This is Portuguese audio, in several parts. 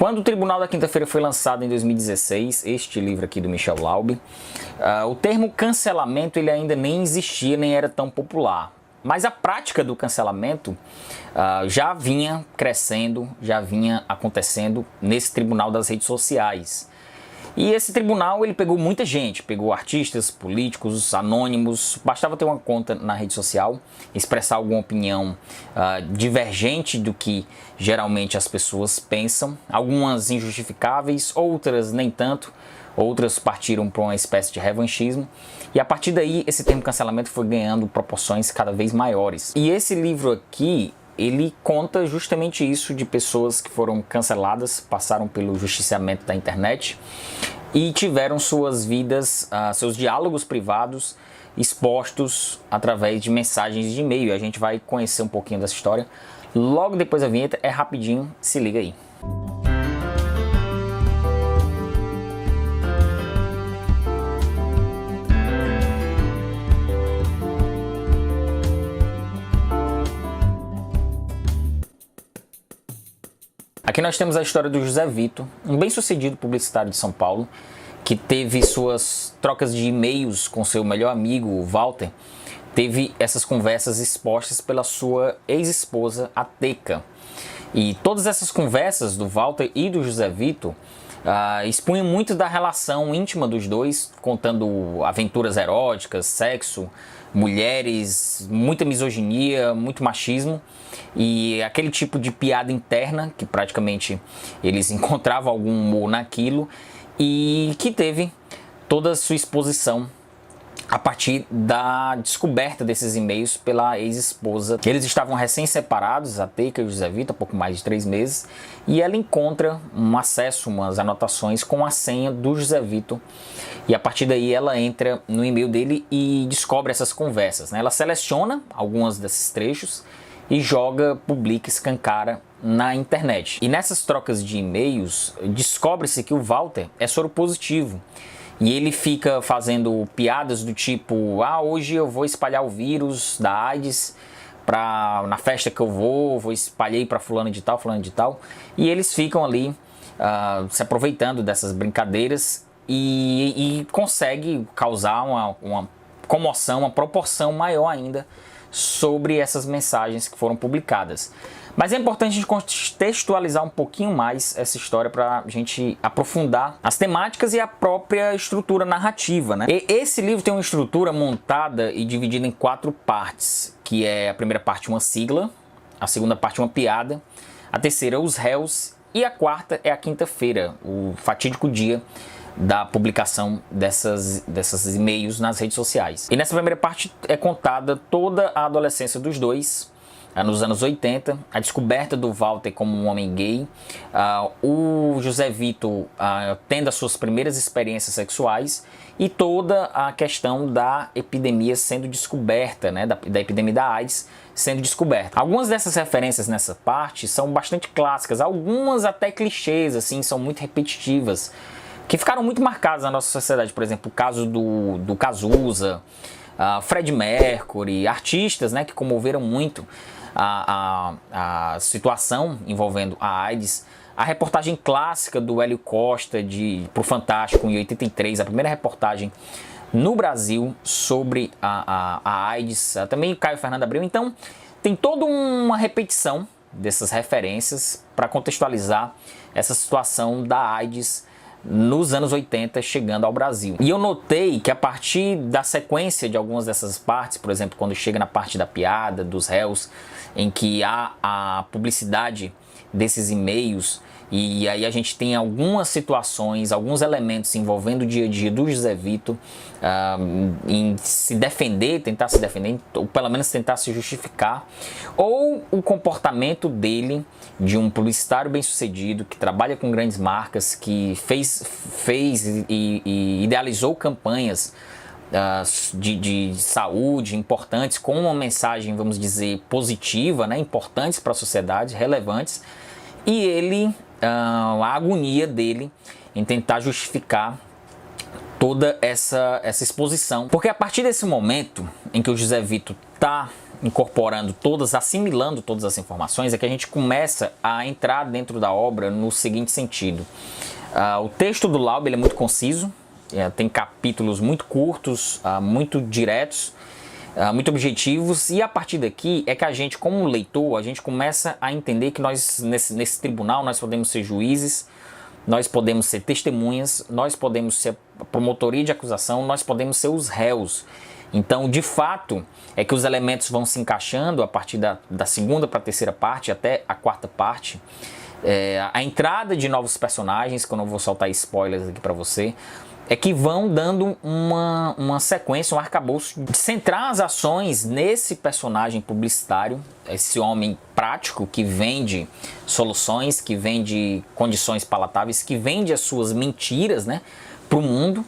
Quando o Tribunal da Quinta-feira foi lançado em 2016, este livro aqui do Michel Laub, o termo cancelamento ele ainda nem existia, nem era tão popular. Mas a prática do cancelamento já vinha crescendo, já vinha acontecendo nesse tribunal das redes sociais. E esse tribunal ele pegou muita gente, pegou artistas, políticos, anônimos, bastava ter uma conta na rede social, expressar alguma opinião divergente do que geralmente as pessoas pensam, algumas injustificáveis, outras nem tanto, outras partiram para uma espécie de revanchismo, e a partir daí esse termo cancelamento foi ganhando proporções cada vez maiores. E esse livro aqui, ele conta justamente isso, de pessoas que foram canceladas, passaram pelo justiciamento da internet e tiveram suas vidas, seus diálogos privados expostos através de mensagens de e-mail. A gente vai conhecer um pouquinho dessa história logo depois da vinheta, é rapidinho, se liga aí. Aqui nós temos a história do José Vito, um bem-sucedido publicitário de São Paulo, que teve suas trocas de e-mails com seu melhor amigo, o Walter, teve essas conversas expostas pela sua ex-esposa, a Teca. E todas essas conversas do Walter e do José Vito expunham muito da relação íntima dos dois, contando aventuras eróticas, sexo, mulheres, muita misoginia, muito machismo e aquele tipo de piada interna que praticamente eles encontravam algum humor naquilo e que teve toda a sua exposição a partir da descoberta desses e-mails pela ex-esposa. Eles estavam recém-separados, a Teca e o José Vito, há pouco mais de 3 meses, e ela encontra um acesso, umas anotações com a senha do José Vito, e a partir daí ela entra no e-mail dele e descobre essas conversas, né? Ela seleciona alguns desses trechos e joga, publica, escancara na internet. E nessas trocas de e-mails, descobre-se que o Walter é soropositivo. E ele fica fazendo piadas do tipo, hoje eu vou espalhar o vírus da AIDS na festa que eu vou espalhei para fulano de tal, fulano de tal. E eles ficam ali se aproveitando dessas brincadeiras e consegue causar uma comoção, uma proporção maior ainda sobre essas mensagens que foram publicadas. Mas é importante a gente contextualizar um pouquinho mais essa história para a gente aprofundar as temáticas e a própria estrutura narrativa, né? E esse livro tem uma estrutura montada e dividida em 4 partes, que é a primeira parte uma sigla, a segunda parte uma piada, a terceira os réus e a quarta é a quinta-feira, o fatídico dia da publicação dessas e-mails nas redes sociais. E nessa primeira parte é contada toda a adolescência dos dois, nos anos 80, a descoberta do Walter como um homem gay, o José Vito tendo as suas primeiras experiências sexuais e toda a questão da epidemia sendo descoberta, né, da epidemia da AIDS sendo descoberta. Algumas dessas referências nessa parte são bastante clássicas, algumas até clichês, assim, são muito repetitivas, que ficaram muito marcadas na nossa sociedade. Por exemplo, o caso do Cazuza, Fred Mercury, artistas, né, que comoveram muito a situação envolvendo a AIDS. A reportagem clássica do Hélio Costa pro Fantástico em 83, a primeira reportagem no Brasil sobre a AIDS, também o Caio Fernando Abreu. Então tem toda uma repetição dessas referências para contextualizar essa situação da AIDS nos anos 80 chegando ao Brasil. E eu notei que a partir da sequência de algumas dessas partes, por exemplo, quando chega na parte da piada, dos réus, em que há a publicidade desses e-mails, e aí a gente tem algumas situações, alguns elementos envolvendo o dia a dia do José Vito em se defender, tentar se defender, ou pelo menos tentar se justificar, ou o comportamento dele de um publicitário bem-sucedido, que trabalha com grandes marcas, que fez e idealizou campanhas de saúde importantes, com uma mensagem, vamos dizer, positiva, né, importantes para a sociedade, relevantes, e ele, a agonia dele em tentar justificar toda essa exposição. Porque a partir desse momento em que o José Vito está incorporando todas, assimilando todas as informações, é que a gente começa a entrar dentro da obra no seguinte sentido. O texto do Laub ele é muito conciso, tem capítulos muito curtos, muito diretos, muito objetivos, e a partir daqui é que a gente, como leitor, a gente começa a entender que nós, nesse tribunal, nós podemos ser juízes, nós podemos ser testemunhas, nós podemos ser promotoria de acusação, nós podemos ser os réus. Então, de fato, é que os elementos vão se encaixando a partir da segunda para a terceira parte, até a quarta parte. A entrada de novos personagens, que eu não vou soltar spoilers aqui para você, é que vão dando uma sequência, um arcabouço de centrar as ações nesse personagem publicitário, esse homem prático que vende soluções, que vende condições palatáveis, que vende as suas mentiras, né, para o mundo.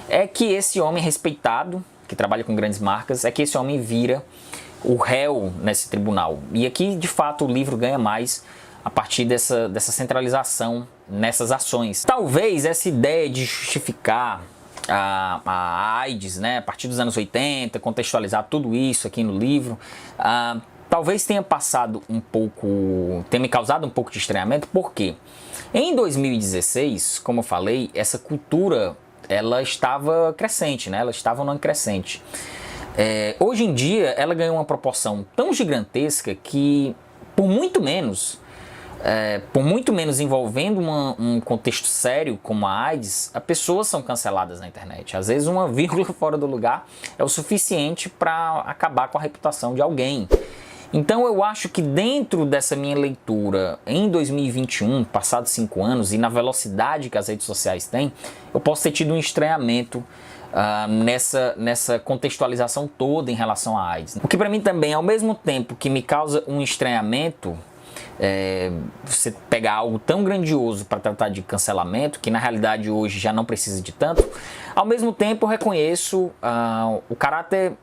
É que esse homem respeitado, que trabalha com grandes marcas, é que esse homem vira o réu nesse tribunal. E aqui, de fato, o livro ganha mais a partir dessa centralização nessas ações. Talvez essa ideia de justificar a AIDS, né, a partir dos anos 80, contextualizar tudo isso aqui no livro, talvez tenha passado um pouco, tenha me causado um pouco de estranhamento, porque em 2016, como eu falei, essa cultura ela estava crescente, né? Ela estava numa crescente. Hoje em dia, ela ganhou uma proporção tão gigantesca que, por muito menos envolvendo um contexto sério como a AIDS, as pessoas são canceladas na internet. Às vezes uma vírgula fora do lugar é o suficiente para acabar com a reputação de alguém. Então eu acho que dentro dessa minha leitura em 2021, passados 5 anos, e na velocidade que as redes sociais têm, eu posso ter tido um estranhamento nessa contextualização toda em relação à AIDS. O que para mim também, ao mesmo tempo que me causa um estranhamento, você pegar algo tão grandioso para tratar de cancelamento, que na realidade hoje já não precisa de tanto, ao mesmo tempo eu reconheço o caráter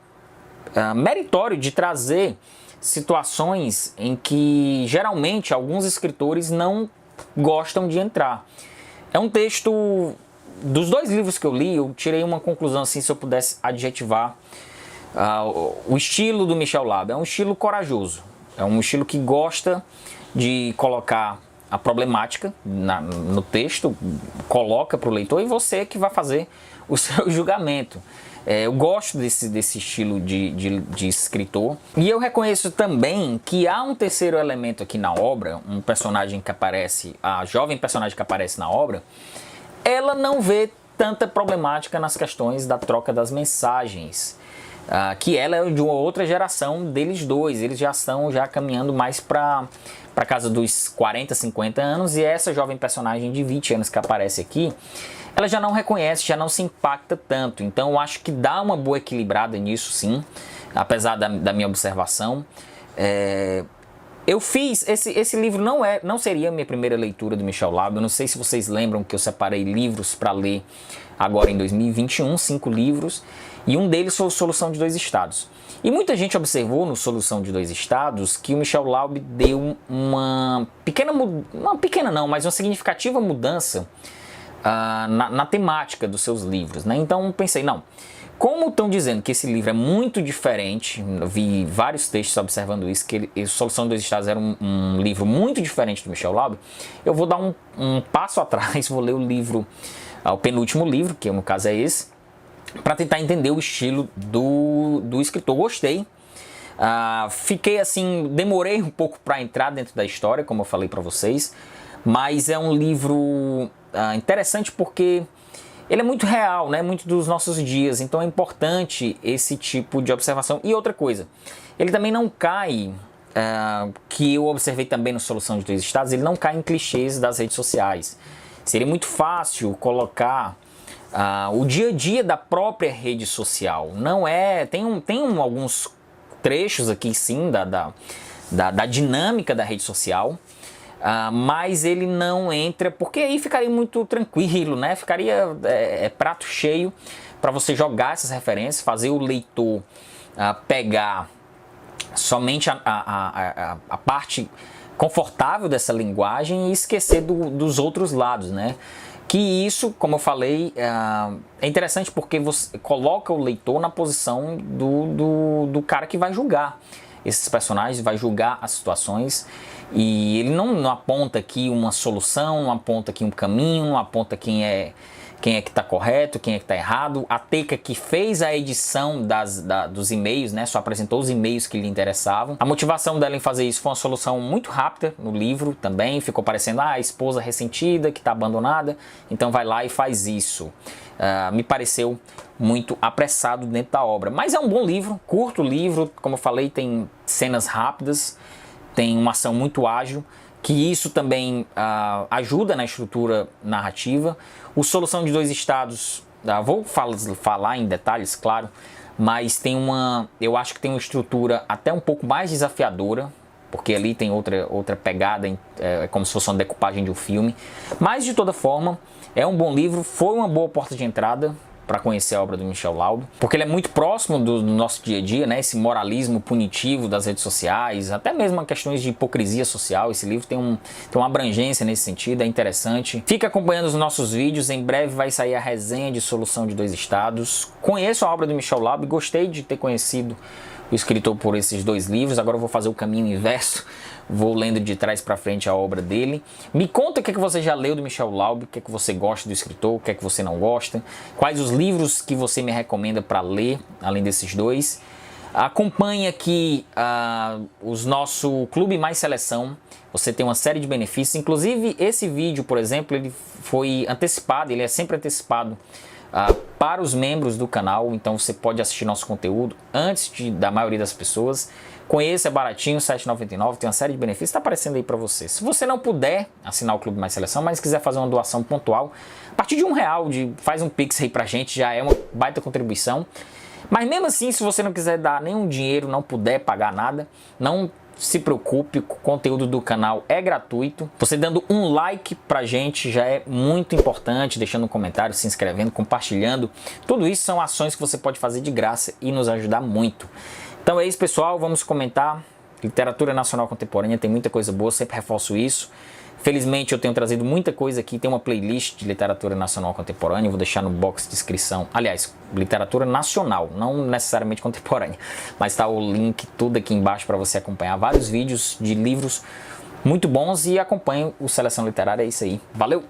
meritório de trazer situações em que geralmente alguns escritores não gostam de entrar. É um texto, dos 2 livros que eu li, eu tirei uma conclusão assim, se eu pudesse adjetivar o estilo do Michel Laub. É um estilo corajoso, é um estilo que gosta de colocar a problemática no texto, coloca para o leitor e você que vai fazer o seu julgamento. Eu gosto desse estilo de escritor. E eu reconheço também que há um terceiro elemento aqui na obra, um personagem que aparece, a jovem personagem que aparece na obra, ela não vê tanta problemática nas questões da troca das mensagens. Que ela é de uma outra geração deles dois, eles já estão caminhando mais para casa dos 40, 50 anos, e essa jovem personagem de 20 anos que aparece aqui, ela já não reconhece, já não se impacta tanto. Então eu acho que dá uma boa equilibrada nisso sim, apesar da minha observação. Eu fiz, esse livro não seria a minha primeira leitura do Michel Laub. Eu não sei se vocês lembram que eu separei livros para ler agora em 2021, 5 livros, e um deles foi o Solução de Dois Estados. E muita gente observou no Solução de Dois Estados que o Michel Laub deu uma significativa mudança na temática dos seus livros, né? Então pensei, não, como estão dizendo que esse livro é muito diferente, eu vi vários textos observando isso, que Solução de Dois Estados era um livro muito diferente do Michel Laub, eu vou dar um passo atrás, vou ler o livro, o penúltimo livro, que no caso é esse, para tentar entender o estilo do escritor. Gostei, fiquei assim, demorei um pouco para entrar dentro da história, como eu falei para vocês, mas é um livro interessante porque ele é muito real, né? Muito dos nossos dias, então é importante esse tipo de observação. E outra coisa, ele também não cai, que eu observei também no Solução de Dois Estados, ele não cai em clichês das redes sociais. Seria muito fácil colocar o dia a dia da própria rede social. Não é, tem alguns trechos aqui sim da dinâmica da rede social, mas ele não entra, porque aí ficaria muito tranquilo, né? Ficaria prato cheio para você jogar essas referências, fazer o leitor pegar somente a parte confortável dessa linguagem e esquecer dos outros lados, né? Que isso, como eu falei, é interessante porque você coloca o leitor na posição do cara que vai julgar. esses personagens, vai julgar as situações, e ele não aponta aqui uma solução, não aponta aqui um caminho, não aponta quem é que está correto, quem é que está errado. A Teca, que fez a edição dos e-mails, né, só apresentou os e-mails que lhe interessavam. A motivação dela em fazer isso foi uma solução muito rápida no livro também, ficou parecendo a esposa ressentida, que está abandonada, então vai lá e faz isso. Me pareceu muito apressado dentro da obra, mas é um bom livro, curto livro, como eu falei, tem cenas rápidas, tem uma ação muito ágil, que isso também ajuda na estrutura narrativa. O Solução de Dois Estados, vou falar em detalhes, claro, mas eu acho que tem uma estrutura até um pouco mais desafiadora, porque ali tem outra pegada, é como se fosse uma decupagem de um filme. Mas, de toda forma, é um bom livro, foi uma boa porta de entrada para conhecer a obra do Michel Laub, porque ele é muito próximo do nosso dia a dia, né? Esse moralismo punitivo das redes sociais, até mesmo questões de hipocrisia social. Esse livro tem uma abrangência nesse sentido, é interessante. Fica acompanhando os nossos vídeos, em breve vai sair a resenha de Solução de Dois Estados. Conheço a obra do Michel Laub, gostei de ter conhecido o escritor por esses dois livros. Agora eu vou fazer o caminho inverso, vou lendo de trás para frente a obra dele. Me conta o que você já leu do Michel Laub, o que você gosta do escritor, o que você não gosta, quais os livros que você me recomenda para ler, além desses dois. Acompanhe aqui o nosso Clube Mais Seleção, você tem uma série de benefícios, inclusive esse vídeo, por exemplo, ele foi antecipado, ele é sempre antecipado para os membros do canal, então você pode assistir nosso conteúdo antes da maioria das pessoas. Conheça, é baratinho, R$ 7,99, tem uma série de benefícios, está aparecendo aí para você. Se você não puder assinar o Clube Mais Seleção, mas quiser fazer uma doação pontual, a partir de R$1, faz um Pix aí pra gente, já é uma baita contribuição. Mas mesmo assim, se você não quiser dar nenhum dinheiro, não puder pagar nada, não se preocupe, o conteúdo do canal é gratuito. Você dando um like pra gente já é muito importante, deixando um comentário, se inscrevendo, compartilhando. Tudo isso são ações que você pode fazer de graça e nos ajudar muito. Então é isso, pessoal, vamos comentar. Literatura nacional contemporânea, tem muita coisa boa, sempre reforço isso. Felizmente eu tenho trazido muita coisa aqui, tem uma playlist de literatura nacional contemporânea, vou deixar no box de descrição. Aliás, literatura nacional, não necessariamente contemporânea, mas está o link tudo aqui embaixo para você acompanhar vários vídeos de livros muito bons e acompanhe o Seleção Literária, é isso aí. Valeu!